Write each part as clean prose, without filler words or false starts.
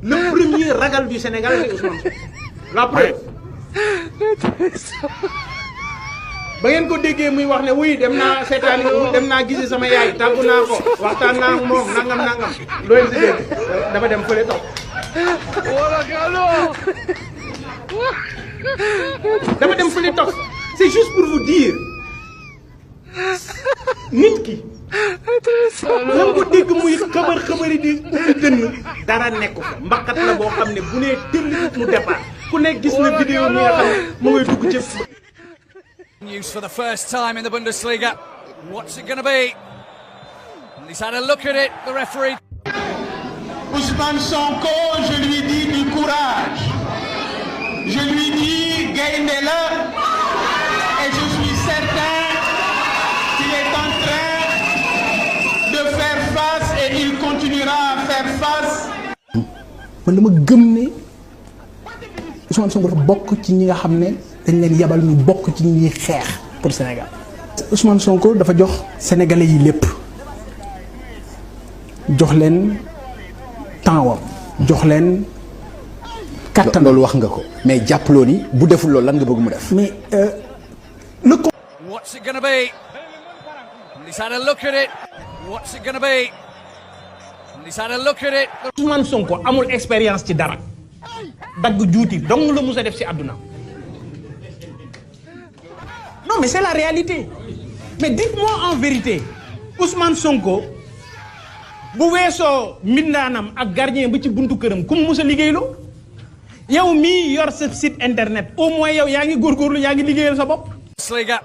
le premier ragal du Sénégal c'est Ousmane Sonko. La preuve ba ngeen ko déggee muy wax ne oui dem naa seetaani dem naa gisi sama yaay tàggu naa ko waxtaan naa ak moom nangam loolu si dégg dafa dem fële toog dafa dem fële toog c'est juste pour vous dire nit ki lan ko dégg muy xëbëri di ubbi dënn dara nekk fa mbaqat la boo xam ne bu nee tëll mu départ ku ne gis na vidéo mi nga xam ne mu ngay dugg ci News for the first time in the Bundesliga. What's it going to be? And he's had a look at it, the referee. Ousmane Sonko, je lui dis du courage. Je lui dis gagnez-le. Et je suis certain qu'il est en train de faire face et il continuera à faire face. man dama gëm ne Ousmane Sonko dafa bokk ci ñi nga xam ne dañ leen yabal ñu bokk ci ñi xeex pour Sénégal. Ousmane Sonko dafa jox sénégalais yi lépp jox leen temps jox leen kattan. loolu wax nga ko mais jàppaloo ni bu deful loolu lan nga bëgg mu def. mais What's it going to be? And he's had a look at it. What's it going to be? And he's had a look at it. Ousmane Sonko amul expérience ci dara dagg juuti dong la mus a def ci àdduna. Non mais c'est la réalité mais dites-moi en vérité Ousmane Sonko bu weesoo mbindaanam ak gardien ba ci buntu këram ku mu mus a liggéeyloo yow mii yor sa site internet au moins yow yaa ngi góorgóorlu yaa ngi liggéeyal sa bopp. Bundesliga.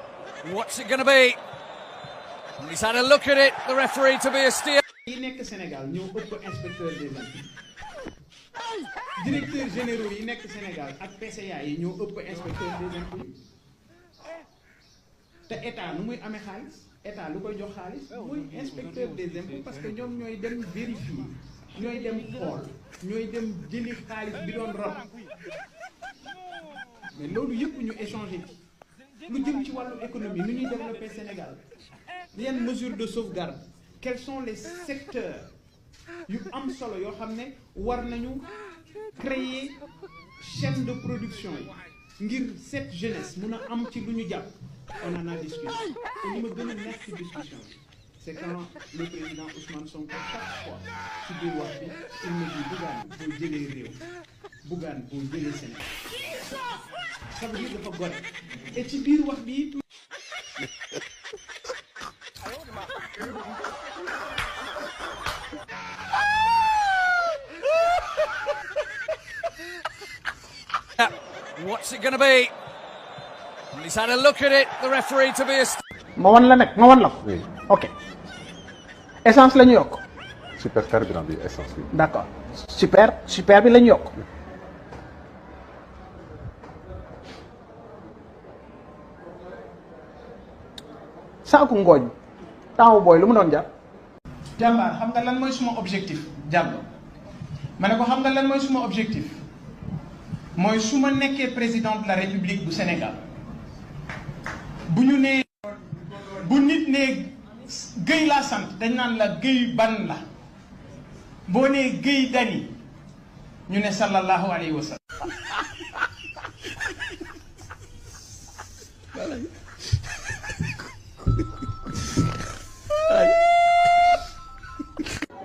What's it going to be? And he's had a look at it, the referee to be a steer. yi nekk Sénégal ñoo ëpp inspecteur des impôts directeurs généraux yi nekk Sénégal ak PCA yi ñoo ëpp inspecteur des impôts te état nu muy amee xaalis état lu koy jox xaalis mooy inspecteur des impôts parce que ñoom ñooy dem vérifier ñooy dem xool ñooy dem jëli xaalis bi doon rot mais loolu yëpp ñu échanger ci lu jëm ci wàllu économie nu ñuy développer Sénégal yenn mesures de sauvegarde quels sont les secteurs yu am solo yoo xam ne war nañu créer chaîne de production yi ngir cette jeunesse mun a am ci lu ñu jàpp on en a discuté te li ma gën a nekk ci discussion bi c'est quand le président Ousmane Sonko chaque fois ci biir wax bi il me dit Bougane boo jëlee réew Bougane boo jëlee Sénégal ça veut dire dafa gore et ci biir wax bi What's it going to be? And he's had a look at it, the referee to be a steer. ma wan la nag ma wan la ko. ok essence la ñu yokk. super carburant bi essence bi. d'accord super bi la ñu yokk. saaku ngooñ taawu booy lu mu doon jar. jàmbaar xam nga lan mooy suma objectif jàll ma ne ko xam nga lan mooy suma objectif mooy su ma nekkee président de la République du Sénégal bu ñu nee bu nit nee Guèye laa sant dañ naan la Guèye ban la boo nee Guèye Dany ñu ne sallallahu alayhi wa sallam.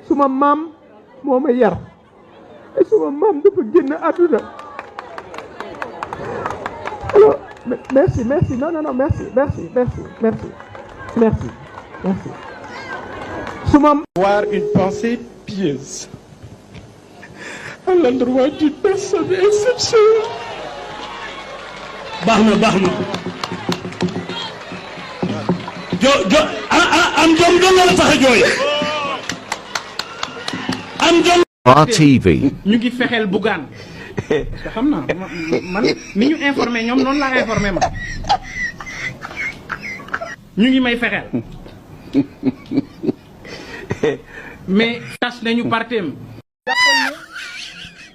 suma maam moo ma yar et suma maam dafa génn àdduna alors merci non merci suma avoir une pensée pieuse à l'endroit d'une personne exceptionnelle. baax na am jom la tax a jooy am jom. RTV. ñu ngi fexeel Bougane te xam naa man ni ñu informé ñoom noonu laa informé ma ñu ngi may fexeel mais tas nañu parteem.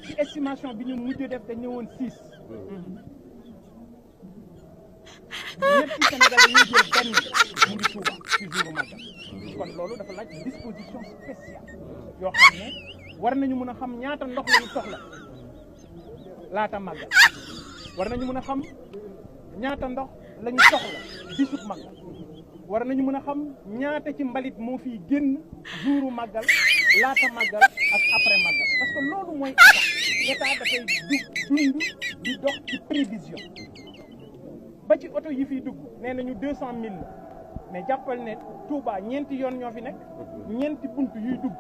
ci estimation bi ñu mujj def dañ ñëwoon 6. ñetti Sénégal yi ñu jël benn mu ngi Touba ci jouru Magal kon loolu dafa laaj disposition spéciale yoo xam ne war nañu mën a xam ñaata ndox lañu soxla laata màggal war nañu mën a xam ñaata ndox lañu soxla bisub màggal war nañu mën a xam ñaata ci mbalit moo fiy génn jouru màggal laata màggal ak après màggal parce que loolu mooy état dafay dund di dox ci prévision ba ci oto yi fiy dugg nee nañu 200 000 la mais jàppal ne Touba ñeenti yoon ñoo fi nekk ñeenti bunt yuy dugg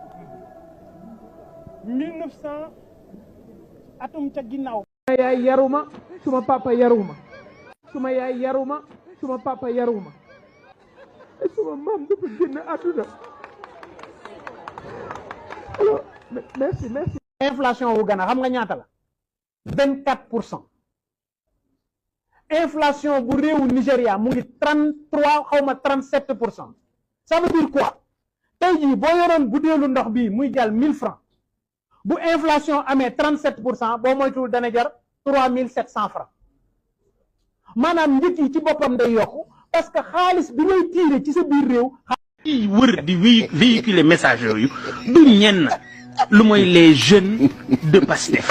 1900 atum ca ginnaaw. suma yaay yaruma suma papa yaruma suma yaay yaruma suma papa yaruma suma maam dafa génn àdduna alors merci. inflation wu Ghana xam nga ñaata la 24%. inflation bu réewu Nigéria mu ngi 33 xaw ma 37%. ça veut dire quoi tey jii boo yoroon butéelu ndox bii muy jàll 1000 francs bu inflation amee 37% boo moytuwul dana jar 3700 francs maanaam njëg yi ci boppam day yokku parce que xaalis bi ngay tiire ci sa biir réew. yi wër di véhiculer message yooyu du ñenn lu mooy les jeunes de Pastef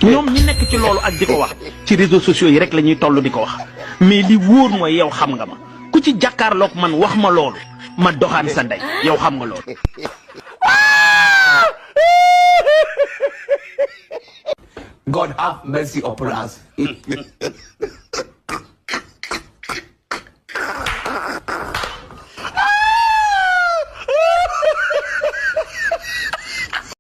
ñoom ñi nekk ci loolu ak di ko wax ci réseaux sociaux yi rek la ñuy toll di ko wax mais li wóor mooy yow xam nga ma ku ci jàkkaarloog man wax ma loolu ma doxaan sa ndey yow xam nga loolu. God have mercy upon us.